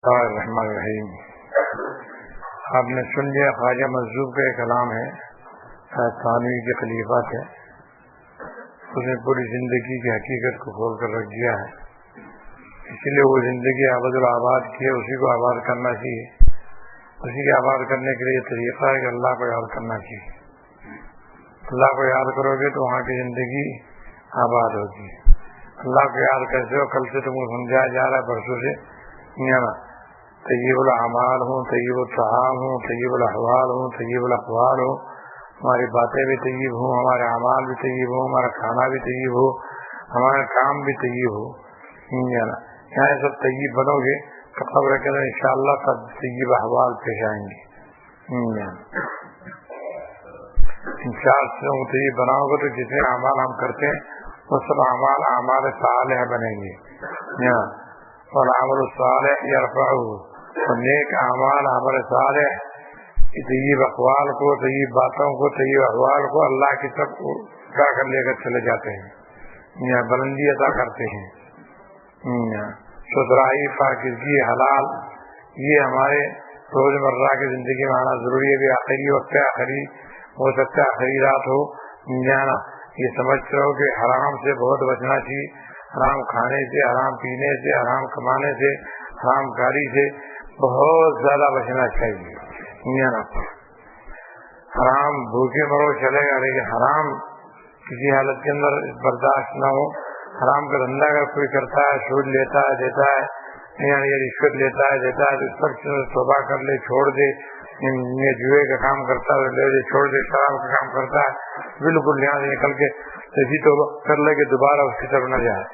الرحمن الرحیم. آپ نے سن لیا خواجہ مجذوب کا ایک کلام ہے، تھانوی کے خلیفہ تھے. اس نے پوری زندگی کی حقیقت کو کھول کر رکھ دیا ہے، اسی لیے وہ زندگی آباد الآباد کی ہے، اسی کو آباد کرنا چاہیے. اسی کے آباد کرنے کے لیے طریقہ ہے کہ اللہ کو یاد کرنا چاہیے. اللہ کو یاد کرو گے تو وہاں کی زندگی آباد ہوگی. اللہ کو یاد کیسے ہو؟ کل سے تم کو سمجھایا جا رہا ہے، برسوں سے. طیب الاعمال ہوں، طیب الطعام ہوں، طیب الاحوال ہوں، طیب الاقوال ہوں. ہماری باتیں بھی طیب ہوں، ہمارے اعمال بھی طیب ہوں، ہمارا کھانا بھی طیب ہو، ہمارا کام بھی طیب ہو. یہاں سب طیب بنو گے تو قبر کے اندر انشاءاللہ سب طیب احوال پیش آئیں گے. ان چار چیزوں کو طیب بناؤ گے تو جتنے اعمال ہم کرتے ہیں وہ سب اعمال صالح بنیں گے. اور عمل الصالح یرفعہ، اور نیک اعمال عمل صالح طیب اقوال کو، طیب باتوں کو، طیب احوال کو اللہ کی طرف اٹھا کر لے کر چلے جاتے ہیں، بلندی عطا کرتے ہیں. ستھرائی، پاکیزگی، حلال، یہ ہمارے روز مرہ کی زندگی میں آنا ضروری ہے. بھی آخری وقت ہے، آخری ہو سکتا ہے آخری رات ہو. یہ سمجھتے ہو کہ حرام سے بہت بچنا چاہیے، حرام کھانے سے، حرام پینے سے، حرام کمانے سے، حرام کاری سے بہت زیادہ بچنا چاہیے. حرام بھوکے مرو چلے گا، لیکن حرام کسی حالت کے اندر برداشت نہ ہو. حرام کا دھندا اگر کوئی کرتا ہے، سود لیتا ہے دیتا ہے، یا رشوت لیتا ہے دیتا ہے، تو اس پر توبہ کر لے، چھوڑ دے. یہ جوئے کا کام کرتا ہے لے دے، چھوڑ دے. شراب کا کام کرتا ہے بالکل یہاں سے نکل کے ایسی توبہ کر لے کہ دوبارہ اس کی طرف نہ جائے.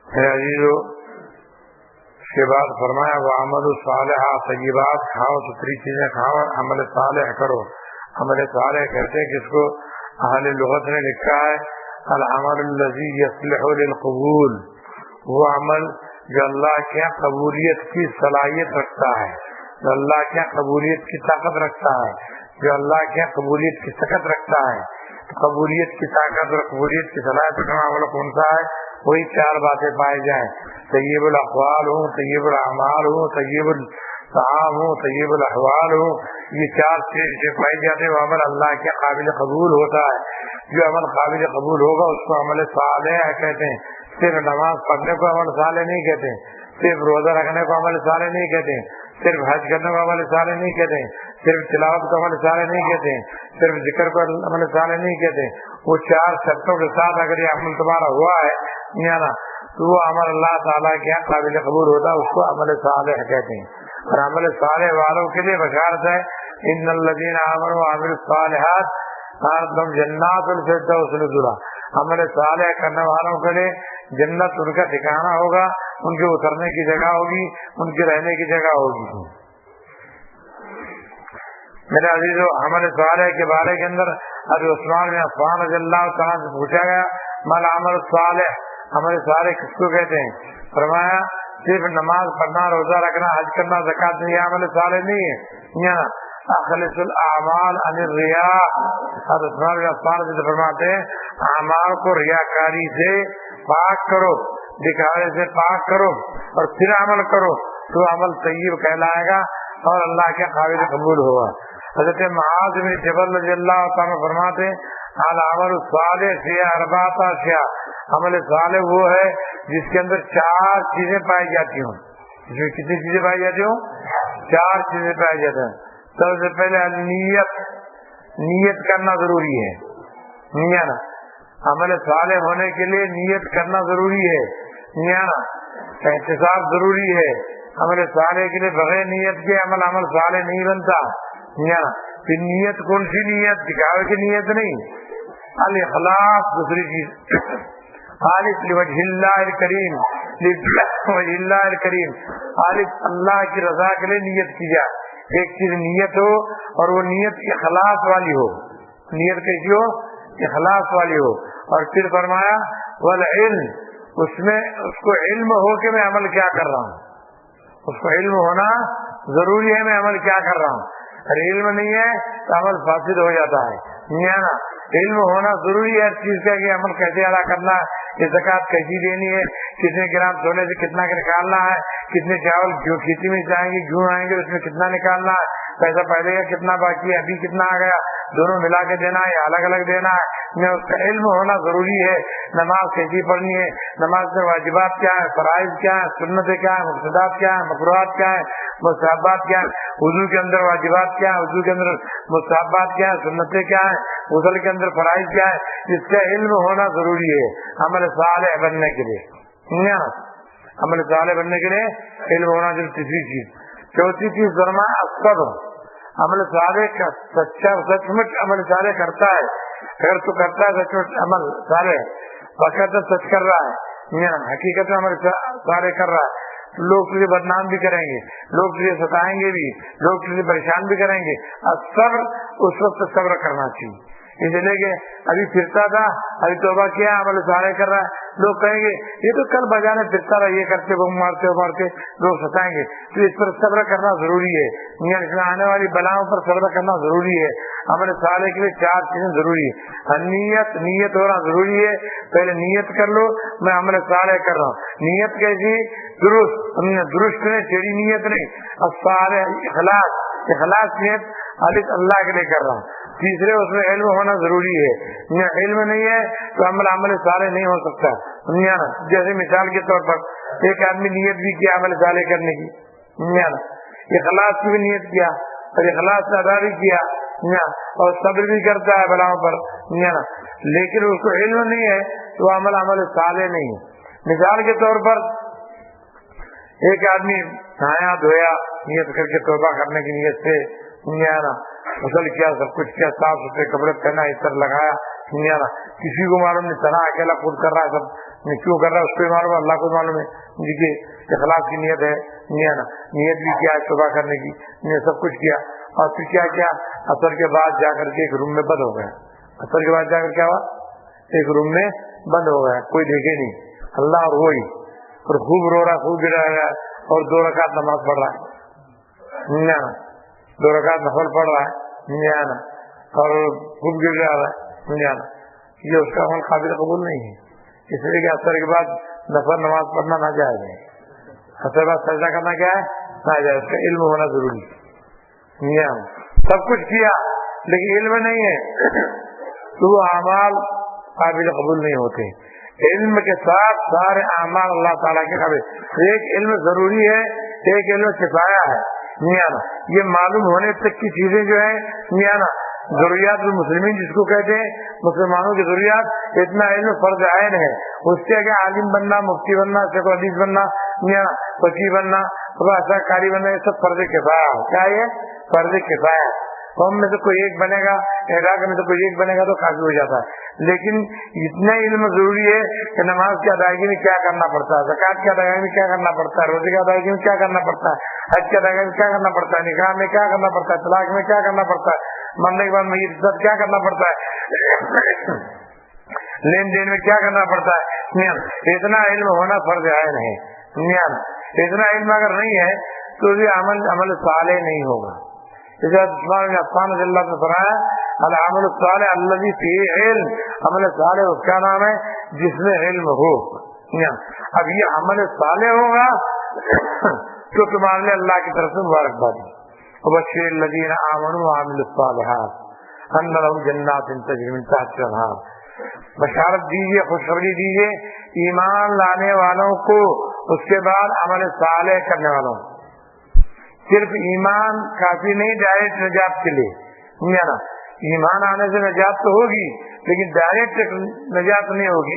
میرے عزیزو، اس کے بعد فرمایا وہ عمل الصالح، طیبات کھاؤ، ستھری چیزیں کھاؤ، عمل صالح کرو. عمل صالح کہتے ہیں جس کو اہل لغت نے لکھا ہے العمل الذی یصلح للقبول، وہ عمل جو اللہ کے قبولیت کی صلاحیت رکھتا ہے، جو اللہ کے قبولیت کی طاقت رکھتا ہے، جو اللہ کے قبولیت کی طاقت رکھتا ہے. قبولیت کی طاقت اور قبولیت کی صلاحیت کا عمل کون سا ہے؟ وہی چار باتیں پائی جائیں. طیب الاقوال ہوں، طیب الاعمال ہوں، طیب الطعام ہوں، طیب الاحوال ہوں. یہ چار چیزیں پائی جاتے ہیں، وہ عمل اللہ کے قابل قبول ہوتا ہے. جو عمل قابل قبول ہوگا اس کو عمل صالح کہتے ہیں. صرف نماز پڑھنے کو عمل صالح نہیں کہتے، صرف روزہ رکھنے کو عمل صالح نہیں کہتے، صرف حج کرنے کو عمل صالح نہیں کہتے، صرف تلاوت کو عمل صالح نہیں کہتے، صرف ذکر کو عمل صالح نہیں کہتے. وہ چار شرطوں کے ساتھ اگر یہ عمل تمہارا ہوا ہے تو وہ عمل اللہ تعالیٰ کے قابل قبول ہوتا ہے، اس کو عمل صالح کہتے ہیں. اور عمل صالح والوں کے لیے بشارت ہے ان الذین آمنوا وعملوا الصالحات لهم جنات الفردوس نزلا. عمل صالح کرنے والوں کے لیے جنت ان کا ٹھکانہ ہوگا، ان کے اترنے کی جگہ ہوگی، ان کے رہنے کی جگہ ہوگی. میرے عزیزو، عمل صالح کے بارے کے اندر حضرت عثمان بن عفان رضی اللہ تعالیٰ سے پوچھا گیا مال عمل صالح، عمل صالح کس کو کہتے ہیں؟ فرمایا صرف نماز پڑھنا، روزہ رکھنا، حج کرنا، زکات نہیں، عمل صالح نہیں ہے. اخلص الاعمال عن الرياء. حضرت عثمان بن عفان سے فرماتے ہیں اعمال کو ریاکاری سے پاک کرو، دکھاوے سے پاک کرو اور پھر عمل کرو تو عمل طیب کہلائے گا اور اللہ کے قابل قبول ہوگا. حضرت معاذ بن جبل رضی اللہ تعالیٰ فرماتے ہیں العمل الصالح فی اربعۃ اشیاء. عمل صالح وہ ہے جس کے اندر چار چیزیں پائی جاتی ہوں. اس میں کتنی چیزیں پائی جاتی ہوں؟ چار چیزیں پائی جاتی ہیں. سب سے پہلے نیت کرنا ضروری ہے. عمل صالح ہونے کے لیے نیت کرنا ضروری ہے. احتساب ضروری ہے. عمل صالح کے لیے بغیر نیت کے عمل صالح نہیں بنتا. پھر نیت کون سی نیت؟ دکھاوے کی نیت نہیں. الاخلاص دوسری چیز، خالص لوجہ اللہ الکریم، وجہ اللہ الکریم، خالص اللہ کی رضا کے لیے نیت کی جائے. ایک چیز نیت ہو اور وہ نیت اخلاص والی ہو. نیت کیسی ہو؟ اخلاص والی ہو. اور پھر فرمایا والعلم، اس میں اس کو علم ہو کہ میں عمل کیا کر رہا ہوں. اس کو علم ہونا ضروری ہے میں عمل کیا کر رہا ہوں. اگر علم نہیں ہے تو عمل فاسد ہو جاتا ہے. علم ہونا ضروری ہے ہر چیز کا کہ عمل کیسے ادا کرنا ہے، یہ زکات کیسی دینی ہے, کتنے گرام سونے سے کتنا نکالنا ہے, کتنے چاول کھیتی میں جائیں گے گیہوں آئیں گے اس میں کتنا نکالنا ہے, پیسہ پہلے کا کتنا باقی ہے, ابھی کتنا آ گیا, دونوں ملا کے دینا ہے یا الگ الگ دینا ہے. اس کا علم ہونا ضروری ہے. نماز کیسی پڑھنی ہے, نماز میں واجبات کیا ہے, فرائض کیا ہے, سنتیں کیا ہے, مقصدات کیا ہے, مکروہات کیا ہے, مستحبات کیا ہے, وضو کے اندر واجبات کیا ہے, وضو کے اندر مستحبات کیا ہے, سنتیں کیا ہے, غسل کے اندر فرائض کیا ہے, اس کا علم ہونا ضروری ہے عمل صالح بننے کے لیے. عمل صالح بننے کے لیے علم ہونا ضروری. تیسری چیز. چوتھی چیز فرمایا الصبر. عمل صالح کا سچا سچ مچ عمل صالح کرتا ہے, اگر تو کرتا ہے سچ مچ عمل صالح وقت سچ کر رہا ہے, حقیقت میں عمل صالح کر رہا ہے, لوگ تجھے بدنام بھی کریں گے, لوگ تجھے ستائیں گے بھی, لوگ تجھے پریشان بھی کریں گے. صبر اس وقت صبر کرنا چاہیے. اس لیے کہ ابھی پھرتا تھا, ابھی توبہ کیا, عمل صالح کر رہا ہے, لوگ کہیں گے یہ تو کل بجانے پھرتا رہا, یہ کرتے وہ مارتے لوگ ستائیں گے. تو اس پر صبر کرنا ضروری ہے. اس میں آنے والی بلاؤں پر صبر کرنا ضروری ہے. عمل صالح کے لیے 4 چیزیں ضروری ہے. نیت ہونا ضروری ہے. پہلے نیت کر لو میں عمل صالح کر رہا ہوں. نیت کیسی؟ درست نہیں, ٹیڑھی نیت نہیں. صالح اخلاص نیت اللہ کے لیے کر رہا ہوں. تیسرے اس میں علم ہونا ضروری ہے. علم نہیں ہے تو عمل صالح نہیں ہو سکتا. جیسے مثال کے طور پر ایک آدمی نیت بھی کیا عمل صالح کرنے کی, اخلاص کی بھی نیت کیا اور اخلاص سے ادا بھی کیا, اور صبر بھی کرتا ہے بلاؤں پر, لیکن اس کو علم نہیں ہے تو عمل صالح نہیں ہے. مثال کے طور پر ایک آدمی نہایا دھویا نیت کر کے توبہ کرنے کی نیت سے, غسل کیا, سب کچھ کیا, صاف ستھرے کپڑے پہنا, عطر لگایا, کسی کو معلوم نہیں, طرح اکیلا خود کر رہا ہے, سب کیوں کر رہا ہے اس کو معلوم ہے, اللہ کو معلوم ہے. دیکھیے اخلاص کی نیت ہے, نیت بھی کیا توبہ کرنے کی, سب کچھ کیا, اور پھر کیا کیا, اثر کے بعد جا کر کے ایک روم میں بند ہو گیا. اثر کے بعد جا کر کیا ہوا, ایک روم میں بند ہو گیا, کوئی دیکھے نہیں, اللہ اور وہی, اور خوب رو رہا, خوب گرا رہا ہے, اور 2 رکعت نماز پڑھ رہا ہے, 2 رکعت نفل پڑھ رہا ہے, اور خوب گر رہا ہے. یہ اس کا عمل قابل قبول نہیں ہے. اس لیے کہ اثر کے بعد نفل نماز پڑھنا ناجائز ہے. اثر کے بعد سجدہ کرنا کیا ہے, ناجائز. اس کا علم ہونا ضروری ہے. سب کچھ کیا لیکن علم نہیں ہے تو وہ اعمال قابل قبول نہیں ہوتے. علم کے ساتھ سارے اعمال اللہ تعالیٰ کے قابل. ایک علم ضروری ہے, ایک علم کفایہ ہے. یہ معلوم ہونے تک کی چیزیں جو ہیں ضروریات المسلمین جس کو کہتے ہیں, مسلمانوں کی ضروریات, اتنا علم فرض عین ہے. اس سے کہ عالم بننا, مفتی بننا, شیخ الحدیث بننا, فقیہ بننا, کاری بننا, یہ سب فرض کفایہ ہے. کیا یہ فرض کفایہ ہے. قوم میں سے کوئی ایک بنے گا, علاقے میں سے کوئی ایک بنے گا تو کافی ہو جاتا ہے. لیکن اتنا علم ضروری ہے کہ نماز کی ادائیگی میں کیا کرنا پڑتا ہے, زکات کی ادائیگی میں کیا کرنا پڑتا ہے, روزے کی ادائیگی میں کیا کرنا پڑتا ہے, حج کی ادائیگی میں کیا کرنا پڑتا ہے, نکاح میں کیا کرنا پڑتا ہے, طلاق میں کیا کرنا پڑتا ہے, مرنے کے بعد میت سب کیا کرنا پڑتا ہے, لین دین میں کیا کرنا پڑتا ہے. اتنا علم ہونا فرض عین ہے. اتنا علم اگر نہیں ہے تو یہ عمل صالح نہیں ہوگا. عثمان بن عفان رضی اللہ عنہ نے فرمایا العمل الصالح الذي فيه علم. عمل صالح اس کا نام ہے جس میں علم ہو. اب یہ عمل صالح ہوگا تو تمہارے لیے اللہ کی طرف سے مبارکباد ہے. وبشر الذين آمنوا وعملوا الصالحات ان لهم جنات تجري من تحتها الانهار. بشارت دیجیے, خوشخبری دیجیے ایمان لانے والوں کو, اس کے بعد عمل صالح کرنے والوں. صرف ایمان کافی نہیں ڈائریکٹ نجات کے لیے. ایمان آنے سے نجات تو ہوگی لیکن ڈائریکٹ نجات نہیں ہوگی.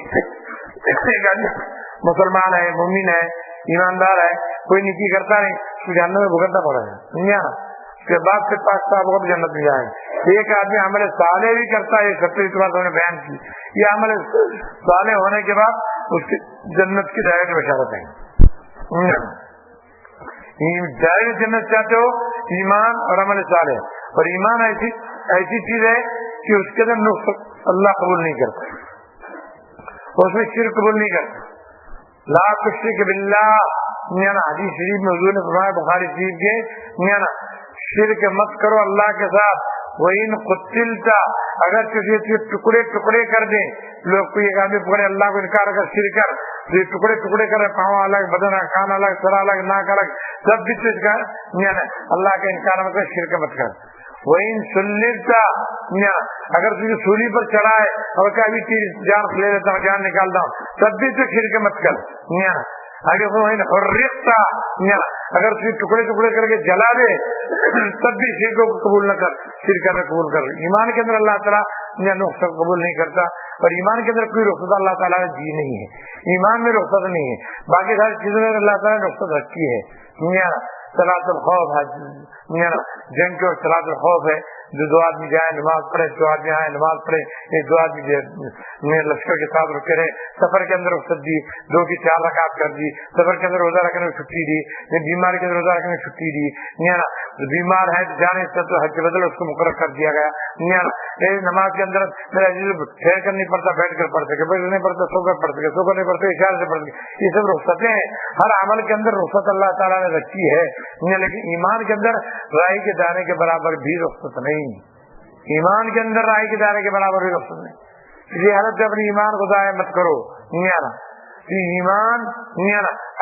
مسلمان ہے, مومن ہے, ایماندار ہے, کوئی نیکی کرتا نہیں, اس کو جہنم میں بھگتنا پڑے گا. اس کے بعد پھر پاک صاحب کو جنت میں جائیں. ایک آدمی عمل صالح بھی کرتا ہے, 70 بار نے بیان کی, یہ عمل صالح ہونے کے بعد اس کی جنت کی ڈائریکٹ بشارت ہے. ڈائریکٹ جنت چاہتے ہو, ایمان اور عمل صالح. اور ایمان ایسی چیز ہے کہ اس کے اندر نقص اللہ قبول نہیں کرتا, اس میں شرک قبول نہیں کرتا. لا تشرک باللہ, حدیث شریف میں حضور نے فرمایا بخاری شریف کے, شرک مت کرو اللہ کے ساتھ. وَإِن قُتِّلْتَ اگر تجھے ٹکڑے ٹکڑے کر دیں لوگ، کوئی ایک آدمی پکڑے اللہ کو انکار کر شرک کر، یہ ٹکڑے ٹکڑے کرے، پاؤں الگ، بدن کان الگ، سر الگ، ناک الگ، سب بھی چیز کا اللہ کا انکار مت کر، شرک مت کر۔ وَإِن سُلِّبْتَ اگر تجھے سولی پر چڑھائے اور کہ ابھی تیری جان لے لیتا ہوں، جان نکالتا ہوں، تب بھی تو شرک مت کر۔ اگر اگر تجھے ٹکڑے ٹکڑے کر کے جلا دے تب بھی شرک کو قبول نہ کر، شرک کرنا قبول کر۔ ایمان کے اندر اللہ تعالیٰ رخصت قبول نہیں کرتا، اور ایمان کے اندر کوئی رخصت اللہ تعالیٰ نے دی نہیں ہے، ایمان میں رخصت نہیں ہے، باقی ساری چیزوں میں اللہ تعالیٰ نے رخصت رکھی ہے۔ صلاۃ الخوف جنگ کے وقت صلاۃ الخوف ہے، جو دو آدمی جائیں نماز پڑھے، دو آدمی آئے نماز پڑھے، ایک دو آدمی لشکر کے ساتھ رکے رہے، سفر کے اندر رخصت دی، 2 کی 4 رکعت کر دی، سفر کے اندر روزہ رکھنے میں چھٹی دی، بیمار کے اندر روزہ رکھنے میں چھٹی دی، بیمار ہے جانے سے تو حج کے بدل اس کو مقرر کر دیا گیا۔ نماز کے اندر میرا ٹھہر کر نہیں پڑتا، بیٹھ کر پڑھ سکے، بیٹھ نہیں پڑتا سو کر پڑھ سکے، سو کر نہیں پڑھتے اشارے سے پڑھ سکے، یہ سب رخصتیں ہیں۔ ہر عمل کے اندر رخصت اللہ تعالیٰ نے رکھی ہے، لیکن ایمان کے اندر رائی کے دانے کے برابر بھی رخصت نہیں، ایمان کے اندر رائی کے دانے کے برابر بھی رخصت نہیں۔ اسی حالت سے اپنی ایمان کو ضائع مت کرو۔ ایمان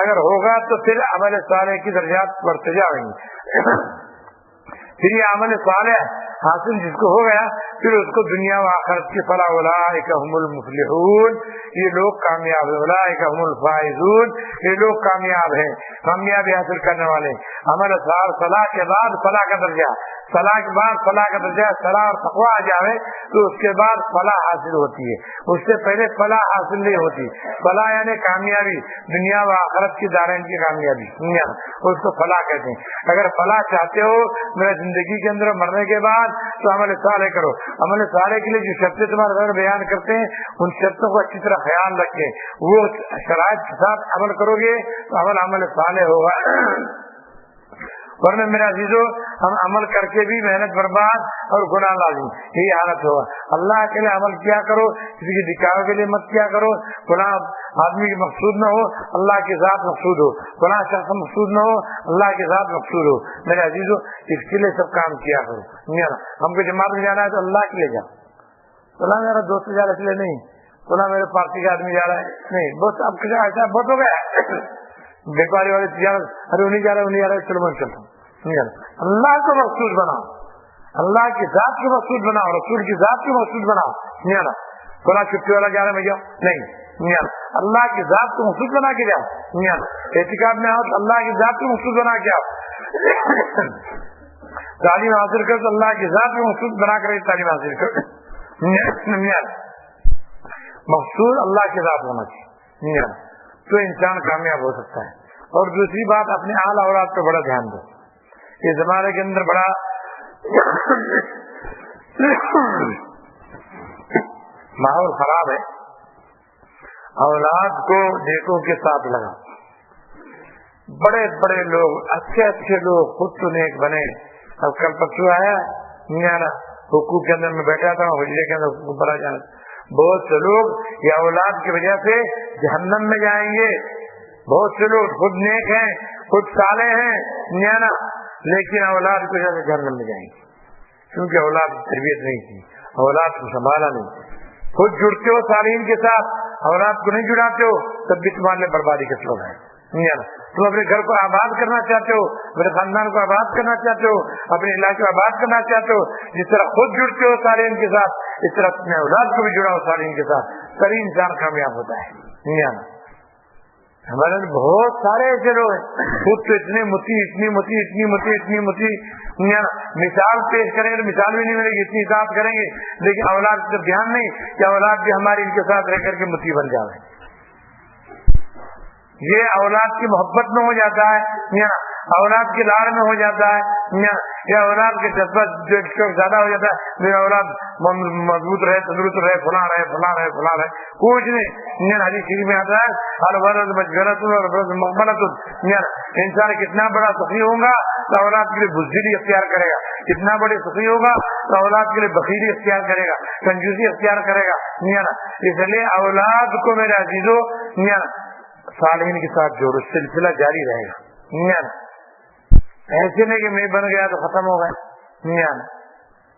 اگر ہوگا تو پھر عمل صالح کی درجات بڑھتے جائیں گے، پھر یہ عمل صالح حاصل جس کو ہو گیا پھر اس کو دنیا و آخرت کی فلاح، اولئک هم المفلحون، یہ لوگ کامیاب ہیں، اولئک هم الفائزون، یہ لوگ کامیاب ہیں، کامیابی حاصل کرنے والے۔ عمل صالح صلاح کے بعد فلاح کا درجہ، صلاح کے بعد فلاح کا درجہ، صلاح اور تقویٰ آ جائے تو اس کے بعد فلاح حاصل ہوتی ہے، اس سے پہلے فلاح حاصل نہیں ہوتی۔ فلاح یعنی کامیابی، دنیا و آخرت کی دارین کی کامیابی، اس کو فلاح کہتے ہیں۔ اگر فلاح چاہتے ہو میرا زندگی کے اندر مرنے کے بعد تو عمل صالح کرو۔ عمل صالح کے لیے جو شرطیں تمہارے گھر بیان کرتے ہیں ان شرطوں کو اچھی طرح خیال رکھیں، وہ شرائط کے ساتھ عمل کرو گے تو عمل صالح ہوگا۔ ورنہ میرے عزیزو ہم عمل کر کے بھی محنت برباد اور گناہ لازم، یہی حالت ہوگا۔ اللہ کے لیے عمل کیا کرو، کسی کے دکھاوے کے لیے مت کیا کرو، فلاں آدمی کی مقصود نہ ہو، اللہ کے ذات مقصود ہو، فلاں شخص مقصود نہ ہو، اللہ کے ذات مقصود ہو۔ میرے عزیزو اس کے لیے سب کام کیا کرو۔ ہم کو جماعت میں جانا ہے تو اللہ کے لیے جاؤ، فلاں میرا دوست جا رہا اس لیے نہیں، فلاں میرے پارٹی کا آدمی جا رہا ہے نہیں، بہت اب ایسا بہت ہو گیا، بیکاری والے تجارت ارے انہیں جا رہا چلو میں چلتا ہوں۔ اللہ کو مقصود بناؤ، اللہ کی ذات کو مقصود بناؤ، رسول کی ذات کو مقصود بناؤ۔ فلاں چھٹی والا جا رہا میں جاؤ نہیں، اللہ کی ذات کو مقصود بنا کے جاؤ۔ اعتکاف میں آؤ تو اللہ کی ذات کو مقصود بنا کے آؤ، تعلیم حاصل کر تو اللہ کی ذات کو مقصود بنا کر تعلیم حاصل کر، مقصود اللہ کی ذات ہونا چاہیے تو انسان کامیاب ہو سکتا ہے۔ اور دوسری بات اپنے اعلیٰ اولاد پہ بڑا دھیان دو، یہ زمانے کے اندر بڑا ماحول خراب ہے، اولاد کو نیکوں کے ساتھ لگا، بڑے بڑے لوگ اچھے اچھے لوگ خود تو نیک بنے۔ اب کل پرسوں آیا حقوق کے اندر میں بیٹھا تھا، حجرے کے اندر بڑا جانا، بہت سے لوگ یہ اولاد کی وجہ سے جہنم میں جائیں گے، بہت سے لوگ خود نیک ہیں خود صالح ہیں لیکن اولاد کی وجہ سے جہنم میں جائیں گے، کیونکہ اولاد کی تربیت نہیں کی، اولاد کو سنبھالا نہیں۔ خود جڑتے ہو صالحین کے ساتھ، اولاد کو نہیں جڑاتے ہو تب بھی تمہارے لیے بربادی کا سبب ہے۔ تم اپنے گھر کو آباد کرنا چاہتے ہو، اپنے خاندان کو آباد کرنا چاہتے ہو، اپنے علاقے کو آباد کرنا چاہتے ہو، جس طرح خود جڑتے ہو صالحین کے ساتھ اس طرح اپنے اولاد کو بھی جڑاؤ صالحین کے ساتھ، تبھی انسان کامیاب ہوتا ہے۔ ہمارے بہت سارے ایسے لوگ ہیں خود تو اتنے اتنی متی مثال پیش کریں گے مثال بھی نہیں ملے گی، اتنی اطاعت کریں گے لیکن اولاد کا دھیان نہیں کہ اولاد بھی ہماری ان کے ساتھ رہ کر کے متی بن جائے۔ یہ اولاد کی محبت میں ہو جاتا ہے، اولاد کے لاڑ میں ہو جاتا ہے، یا اولاد کے جذبات زیادہ ہو جاتا ہے، میرا اولاد مضبوط رہے، تندرست رہے، فلاں رہے کچھ نہیں۔ حدیث شریف میں آتا ہے الولد مجبرۃ والولد مقبلۃ، انسان کتنا بڑا سخی ہوگا تو اولاد کے لیے بزدلی اختیار کرے گا، کتنا بڑے سخی ہوگا تو اولاد کے لیے بخیلی اختیار کرے گا، کنجوسی اختیار کرے گا۔ اس لیے اولاد کو میرے عزیزو صالحین کے ساتھ جوڑو، سلسلہ جاری رہے گا۔ ایسے نہیں کہ میں بن گیا تو ختم ہو گئے،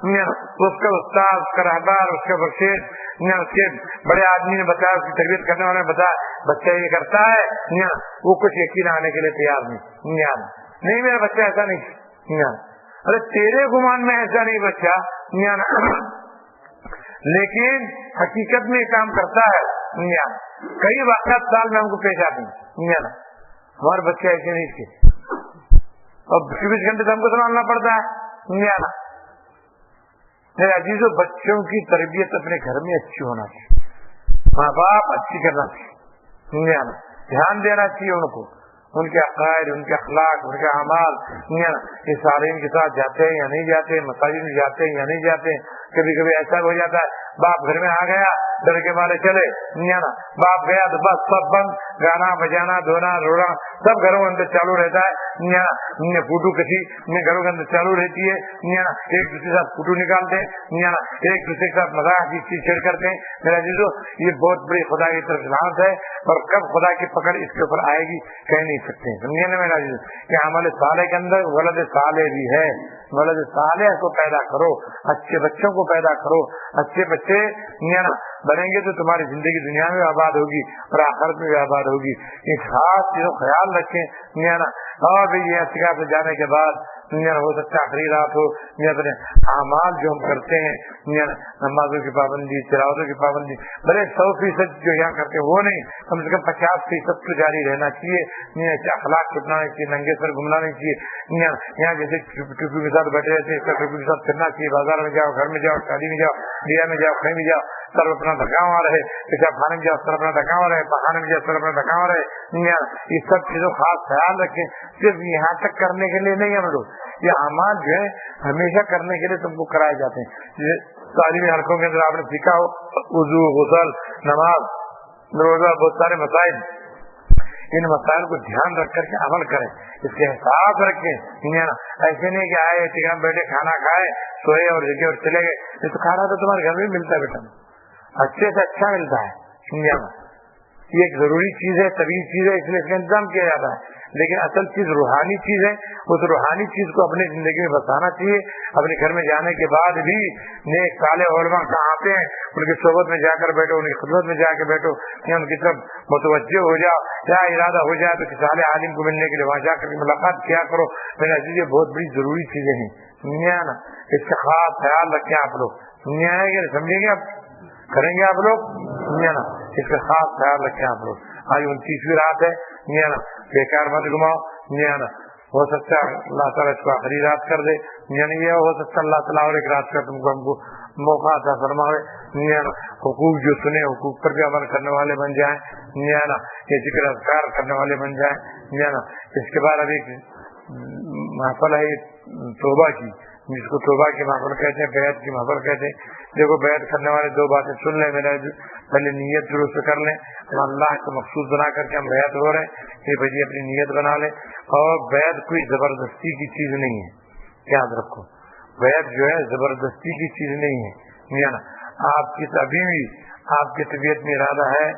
اس کا استاد، اس کا رہبر، اس کا بخشیش، اس کے بڑے آدمی نے بتایا، اس کی تربیت کرنے والے نے بتایا بچہ یہ کرتا ہے، وہ کچھ یقین آنے کے لیے تیار نہیں میرا بچہ ایسا نہیں، ارے تیرے گمان میں ایسا نہیں بچہ، لیکن حقیقت میں کام کرتا ہے۔ کئی واقعات سال میں ہم کو پیش آتے ہیں، ہمارے بچے ایسے نہیں تھے اور 24 گھنٹے سے ہم کو سنبھالنا پڑتا ہے۔ میرے عزیزوں، بچوں کی تربیت اپنے گھر میں اچھی ہونا چاہیے، ماں باپ اچھی کرنا چاہیے، دھیان دینا چاہیے ان کو، ان کے عقائد، ان کے اخلاق، ان کے اعمال، یہ سارین کے ساتھ جاتے ہیں یا نہیں جاتے، مساجد میں جاتے ہیں یا نہیں جاتے۔ کبھی کبھی ایسا ہو جاتا ہے باپ گھر میں آ گیا، ڈر کے مارے چلے، باپ گیا تو بس سب بند، گانا بجانا، دھونا رونا سب گھروں کے اندر چالو رہتا ہے، فوٹو کسی گھروں کے اندر چالو رہتی ہے، ایک دوسرے کے ساتھ فوٹو نکالتے ہیں، ایک دوسرے کے ساتھ مذاق کی چیز چھیڑ کرتے ہیں۔ میرا عزیزو، یہ بہت بڑی خدا کی طرف لعنت ہے، اور کب خدا کی پکڑ اس کے اوپر آئے گی کہہ نہیں سکتے، سمجھے نا میرا عزیز؟ کہ عمل صالح کے اندر ولد صالح بھی ہے، ولد صالح کو پیدا کرو، اچھے بچوں کو پیدا کرو، اچھے بچے بنیں گے تو تمہاری زندگی دنیا میں آباد ہوگی اور آخرت میں بھی آباد ہوگی۔ ان خاص چیزوں خیال رکھیں، اور بھی یہ اعتکاف سے جانے کے بعد ہو سکتا ہے آخری رات ہو، اپنے اعمال جو ہم کرتے ہیں، نمازوں کی پابندی، تلاوتوں کی پابندی، بھلے 100% جو یہاں کرتے ہیں وہ نہیں، کم سے کم 50% تو جاری رہنا چاہیے، اخلاق چھپنا نہیں چاہیے، ننگے سر گھومنا نہیں چاہیے، یہاں جیسے ٹوپی کے ساتھ بیٹھے رہتے ہیں ٹوپی کے ساتھ پھرنا چاہیے، بازار میں جاؤ، گھر میں جاؤ، شادی میں جاؤ، دیا میں جاؤ، کہیں بھی جاؤ، سر اپنا ڈھکا ہوا رہے، پیشاب خانے میں جاؤ سر اپنا ڈھکا ہوا رہے، پخانے میں جاؤ سر اپنا ڈھکا ہوا رہے، یہ سب چیزوں خاص خیال رکھیں۔ صرف یہاں تک کرنے کے لیے نہیں ہم لوگ، یہ اعمال جو ہے ہمیشہ کرنے کے لیے تم کو کرائے جاتے ہیں۔ تعلیمی حلقوں کے اندر آپ نے سیکھا ہو، وضو، غسل، نماز، روزہ، بہت سارے مسائل، ان مسائل کو دھیان رکھ کر کے عمل کریں، اس کے احساس رکھیں۔ ایسے نہیں کہ آئے ٹھیک بیٹھے کھانا کھائے سوئے اور جگہ اور چلے گئے، یہ تو کھانا تو تمہارے گھر میں ملتا ہے بیٹا، اچھے سے اچھا ملتا ہے، یہ ایک ضروری چیز ہے، طبیعی چیز ہے، اس لیے اس کا انتظام کیا جاتا ہے، لیکن اصل چیز روحانی چیز ہے، اس روحانی چیز کو اپنی زندگی میں بسانا چاہیے۔ اپنے گھر میں جانے کے بعد بھی نیک صالح علماء کہاں آتے ہیں، ان کی صحبت میں جا کر بیٹھو، ان کی خدمت میں جا کے بیٹھو، یا ان کی طرف متوجہ ہو جاؤ، یا ارادہ ہو جائے تو کسی صالح عالم کو ملنے کے لیے وہاں جا کر ملاقات کیا کرو۔ میرے عزیز، یہ بہت بڑی ضروری چیزیں ہیں، سمجھے نا، اس کا خاص خیال رکھیں آپ لوگ، سمجھے گا سمجھیں گے، آپ کریں گے آپ لوگ، سمجھے نا، اس کا خاص خیال رکھیں آپ لوگ۔ آج 29ویں رات ہے، سمجھے نا، بیکار مت گھماؤ، سمجھے نا، ہو سکتا ہے اللہ تعالیٰ اس کو آخری رات کر دے، یعنی یہ ہو سکتا ہے اللہ تعالیٰ اور ایک رات کا تم کو ہم کو موقع عطا فرمائے، حقوق جو سنے حقوق پر بھی عمل کرنے والے بن جائیں، یہ ذکر اذکار کرنے والے بن جائیں۔ اس کے بعد ابھی محفل ہے توبہ کی، جس کو توبہ کی محفل کہتے ہیں، بیعت کی محفل کہتے ہیں۔ دیکھو بیعت کرنے والے دو باتیں سن لیں میرا، پہلے نیت درست کر لیں، ہم اللہ کو مخصوص بنا کر کے ہم بیعت ہو رہے ہیں، یہ بھائی اپنی نیت بنا لیں، اور بیعت کوئی زبردستی کی چیز نہیں ہے، یاد رکھو، بیعت جو ہے زبردستی کی چیز نہیں ہے، آپ کی ابھی بھی آپ کی طبیعت میں ارادہ ہے،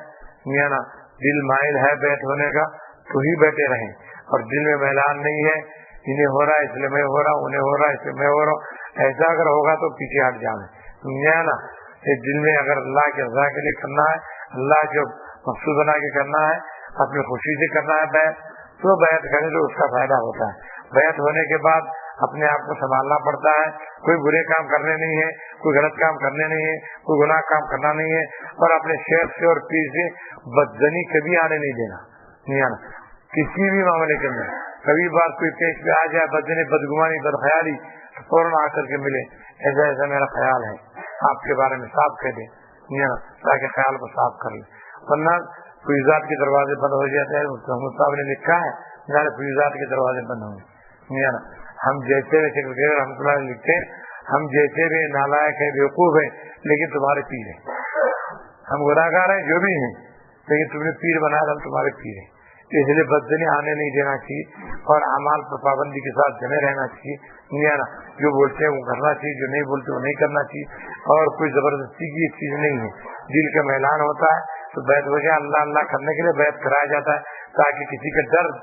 دل مائل ہے بیعت ہونے کا تو ہی بیٹھے رہیں، اور دل میں میلان نہیں ہے، انہیں ہو رہا ہے اس لیے میں ہو رہا ہوں، انہیں ہو رہا ہے اس لیے میں ہو رہا ہوں، ایسا اگر ہوگا تو پیچھے ہٹ جائیں، سمجھا نا۔ دل میں اگر اللہ کے رضا کے لیے کرنا ہے، اللہ کو مقصود بنا کے کرنا ہے، اپنی خوشی سے کرنا ہے بیعت، تو بیعت کریں تو اس کا فائدہ ہوتا ہے۔ بیعت ہونے کے بعد اپنے آپ کو سنبھالنا پڑتا ہے، کوئی برے کام کرنے نہیں ہے، کوئی غلط کام کرنے نہیں ہے، کوئی گناہ کام کرنا نہیں ہے، اور اپنے شیخ سے اور پیر سے بدزنی کبھی آنے نہیں دینا، کسی بھی معاملے کے اندر کبھی بات کوئی پیش پہ آ جائے، بدزنی، بدگمانی، بدخیالی، فوراً آ کر کے ملے، ایسا ایسا میرا خیال ہے، آپ کے بارے میں صاف کہہ دیں، تاکہ خیال کو صاف کر لیں، ورنہ فیوزات کے دروازے بند ہو جاتے ہیں۔ محمد صاحب نے لکھا ہے میرے فیوزات کے دروازے بند ہوں، ہم جیسے سیکرٹری رحمۃ اللہ لکھتے ہیں، ہم جیسے بھی نالائق ہیں، بیوقوف ہیں، لیکن تمہارے پیر ہیں، ہم گناہگار ہیں جو بھی ہیں، لیکن تم نے پیر بنایا، ہم تمہارے پیر ہیں، اس لیے بدزنی آنے نہیں دینا چاہیے، اور اعمال پر پابندی کے ساتھ جمے رہنا چاہیے، جو بولتے ہیں وہ کرنا چاہیے، جو نہیں بولتے وہ نہیں کرنا چاہیے، اور کوئی زبردستی کی چیز نہیں ہے۔ دل کا میلان ہوتا ہے تو بیعت ہو جائے، اللہ اللہ کرنے کے لیے بیعت کرایا جاتا ہے، تاکہ کسی کا درد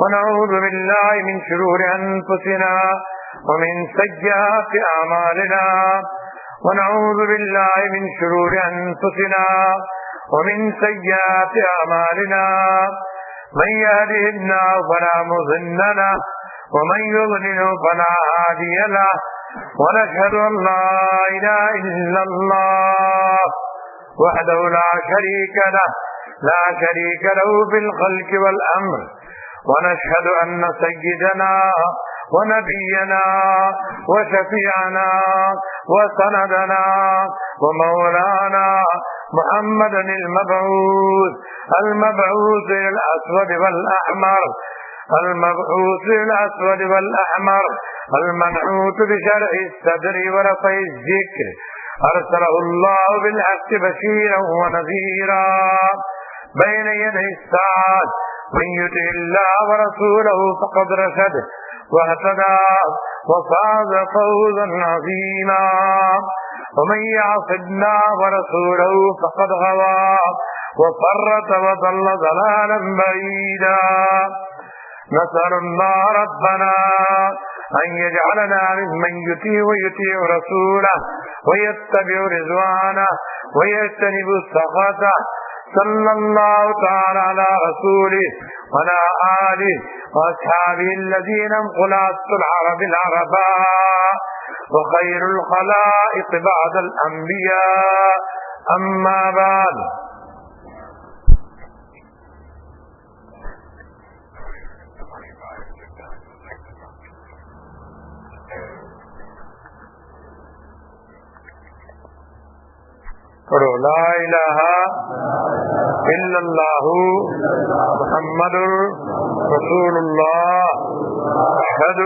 ونعوذ بالله من شرور أنفسنا ومن سيئات أعمالنا ونعوذ بالله من شرور أنفسنا ومن سيئات أعمالنا من يهده الله فلا مضل له ومن يضلل فلا هادي له ونشهد أن لا إله إلا الله وحده لا شريك له في الخلق والأمر ونشهد أن سيدنا ونبينا وشفيعنا وسندنا ومولانا محمدا المبعوث للأسود والأحمر المنعوت بشرع الصدر ورفع الذكر أرسله الله بالحق بشيرا ونذيرا بين يدي الساعة من يطع الله ورسوله فقد رشد واهتدى وفاز فوزا عظيما ومن يعص الله ورسوله فقد غوى وفرط وضل ضلالا بعيدا نسأل الله ربنا أن يجعلنا ممن يطيع رسوله ويتبع رضوانه ويجتنب سخطه صلى الله تعالى على رسوله وعلى آله وأصحابه الذين انقلات العرب العرباء وخير الخلائق بعد الأنبياء أما بعد لا إله إلا الله محمد رسول الله أشهد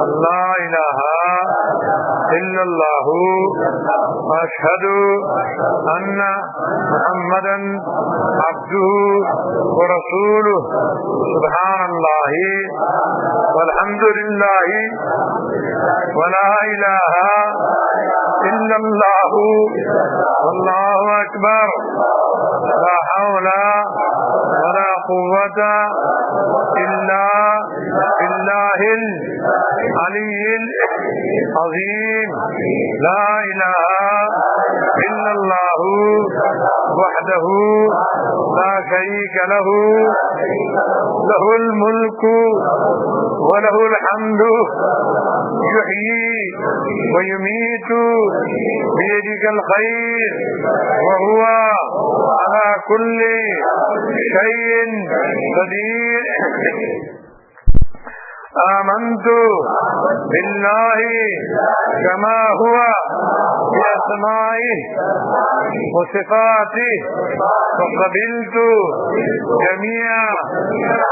أن لا إله إلا الله وأشهد أن محمدا عبده ورسوله سبحان الله والحمد لله ولا إله إلا الله والله أكبر لا حول ولا قوة إلا بالله العلی العظیم لا الہ الا اللہ وحدہ لا شریک لہ لہ الملک ولہ الحمد یحیی ویمیت بیدک الخیر وهو على كل شيء قدير آمنت بالله كما هو بأسمائه وصفاته وقبلت جميع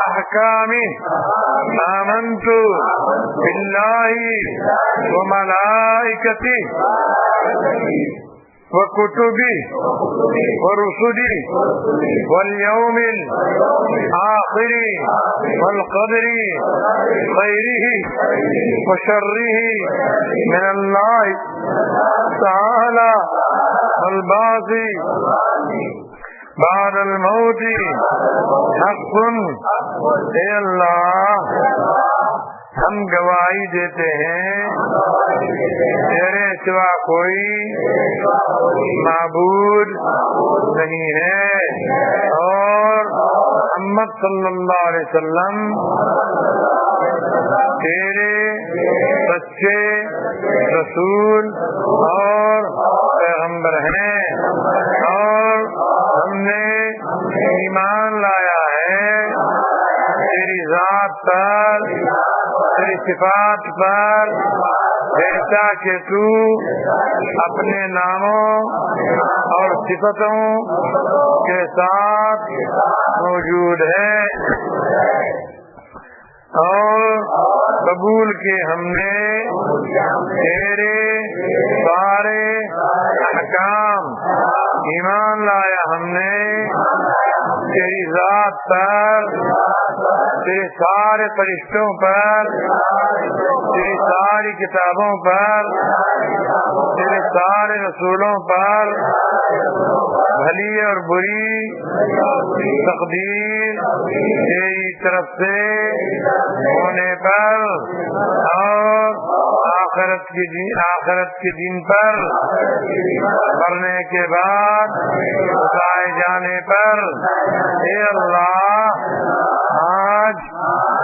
أحكامه آمنت بالله وملائكته وكتبه ورسله واليوم الآخر والقدر خيره وشره من الله تعالى والبعث بعد الموت حق. اے اللہ ہم گواہی دیتے ہیں تیرے سوا کوئی معبود نہیں ہے اور محمد صلی اللہ علیہ وسلم تیرے سچے رسول اور پیغمبر ہیں اور ہم نے ایمان لایا ہے تیری ذات پر تیری صفات پر ایسا کہ تو اپنے ناموں اور صفتوں کے ساتھ موجود ہے اور قبول کے ہم نے تیرے سارے احکام ایمان لایا ہم نے تیری ذات پر تیرے سارے فرشتوں پر تیری ساری کتابوں پر تیرے سارے رسولوں پر بھلی اور بری تقدیر تیری طرف سے ہونے پر اور آخرت کے دن پر مرنے کے بعد اٹھائے جانے پر اے اللہ آج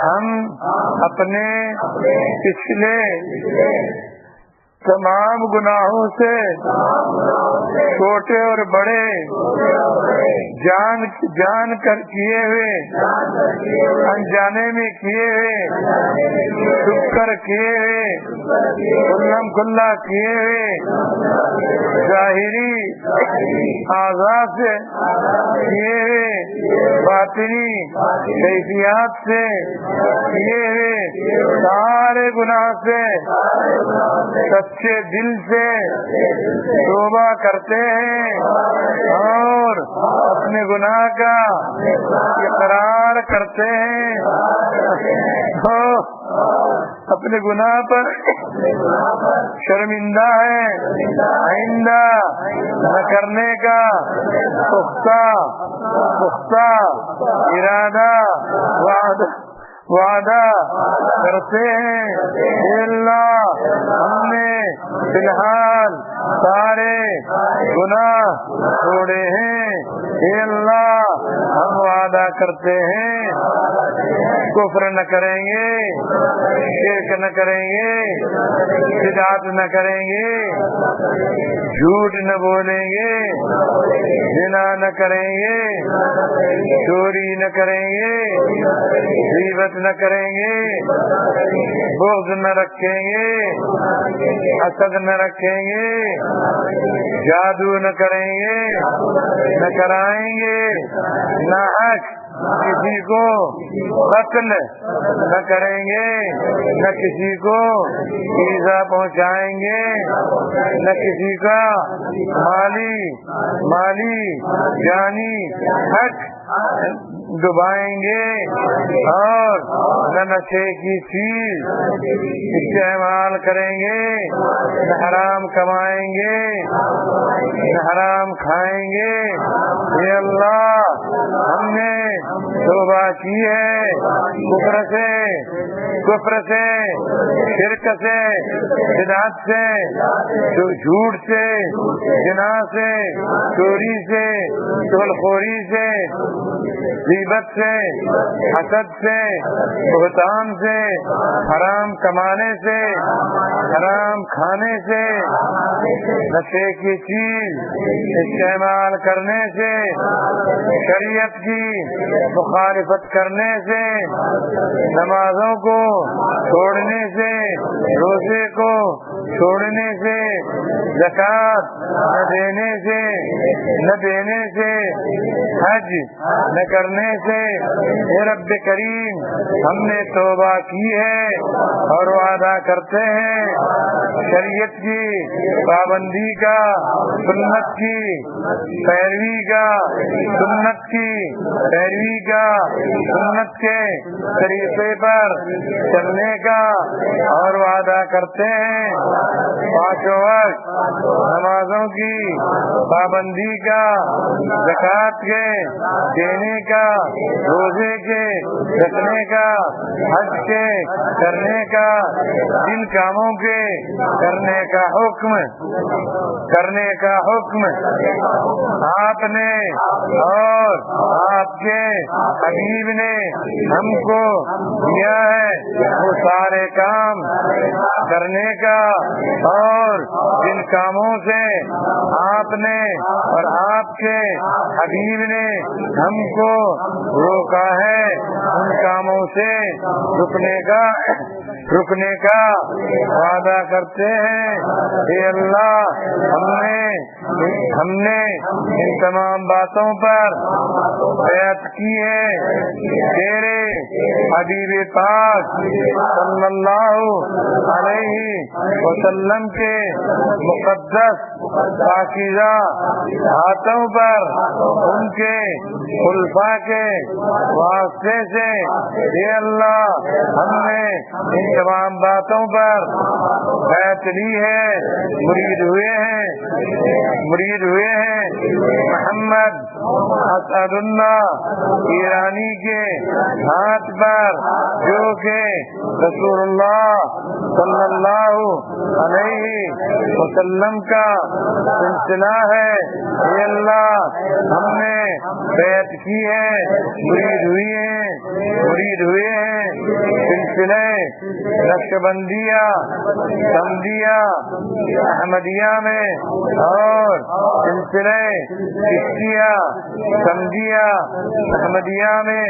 ہم اپنے پچھلے تمام گناہوں سے چھوٹے اور بڑے جان کر کیے ہوئے انجانے میں کیے ہوئے چھپ کر کیے ہوئے کھلم کھلا کیے ہوئے ظاہری اعضاء سے کیے ہوئے باطنی کیفیات سے کیے ہوئے سارے گناہ سے سچے دل سے توبہ کرتے ہیں اور اپنے گناہ کا اقرار کرتے ہیں اپنے گناہ پر شرمندہ ہے آئندہ نہ کرنے کا پختہ ارادہ وعدہ کرتے ہیں. اے اللہ ہم نے فی الحال سارے گناہ چھوڑے ہیں. اے اللہ ہم وعدہ کرتے ہیں کفر نہ کریں گے, شرک نہ کریں گے, بدعت نہ کریں گے, جھوٹ نہ بولیں گے, زنا نہ کریں گے, چوری نہ کریں گے, غیبت نہ کریں گے, بغض نہ رکھیں گے, حسد نہ رکھیں گے, جادو نہ کریں گے, نہ کرائیں گے, نہ حق کسی کو قتل نہ کریں گے, نہ کسی کو ایذا پہنچائیں گے, نہ کسی کا مالی جانی حق ڈبائیں گے, اور نہ نشے کی چیز استعمال کریں گے, نہ حرام کمائیں گے, نہ حرام کھائیں گے. یہ اللہ ہم نے توبہ کی ہے کفر سے شرک سے بدعت سے جھوٹ سے زنا سے چوری سے چغلخوری سے غیبت سے حسد سے بہتان سے حرام کمانے سے حرام کھانے سے نشے کی چیز استعمال کرنے سے شریعت کی مخالفت کرنے سے نمازوں کو چھوڑنے سے روزے کو چھوڑنے سے زکوٰۃ نہ دینے سے حج نہ کرنے سے اے رب کریم ہم نے توبہ کی ہے اور وعدہ کرتے ہیں شریعت کی پابندی کا سنت کی پیروی کا سنت کے طریقے پر چلنے کا اور وعدہ کرتے ہیں پانچوں وقت نمازوں کی پابندی کا زکوٰۃ کے دینے کا روزے کے رکھنے کا حج کے کرنے کا جن کاموں کے کرنے کا حکم آپ نے اور آپ کے حبیب نے ہم کو دیا ہے وہ سارے کام کرنے کا اور جن کاموں سے آپ نے اور آپ کے حبیب نے ہم کو روکا ہے ان کاموں سے رکنے کا وعدہ کرتے ہیں اے اللہ ہم نے ان تمام باتوں پر بیعت کی ہے تیرے حبیب پاک صلی اللہ علیہ وسلم کے مقدس پاکیزہ ہاتھوں پر ان کے خلفاء کے واسطے سے اے اللہ ہم نے ان تمام باتوں پر بیعت لی ہے مرید ہوئے ہیں محمد اسعد اللہ ایرانی کے ہاتھ پر جو کہ رسول اللہ صلی اللہ علیہ وسلم کا سلسلہ ہے اے اللہ ہم نے بیعت کی ہے مرید ہوئے ہیں سلسلے نقشبندیہ سمدیہ احمدیہ میں اور سلسلے چشتیہ سمدیہ احمدیہ میں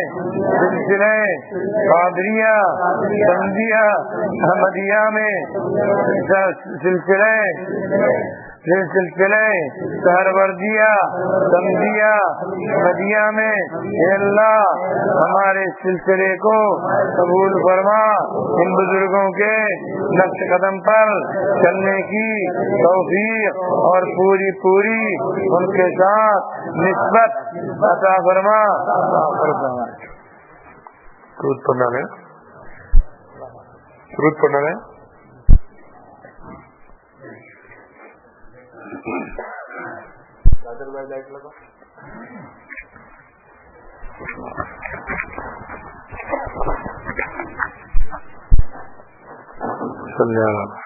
سلسلے قادریہ سمدیہ احمدیہ میں سلسلے سہروردیہ سمدیہ احمدیہ میں اے اللہ ہمارے سلسلے کو قبول فرما ان بزرگوں کے نقش قدم پر چلنے کی توفیق اور پوری ان کے ساتھ نسبت عطا فرما درود پڑھنا ہے صلی اللہ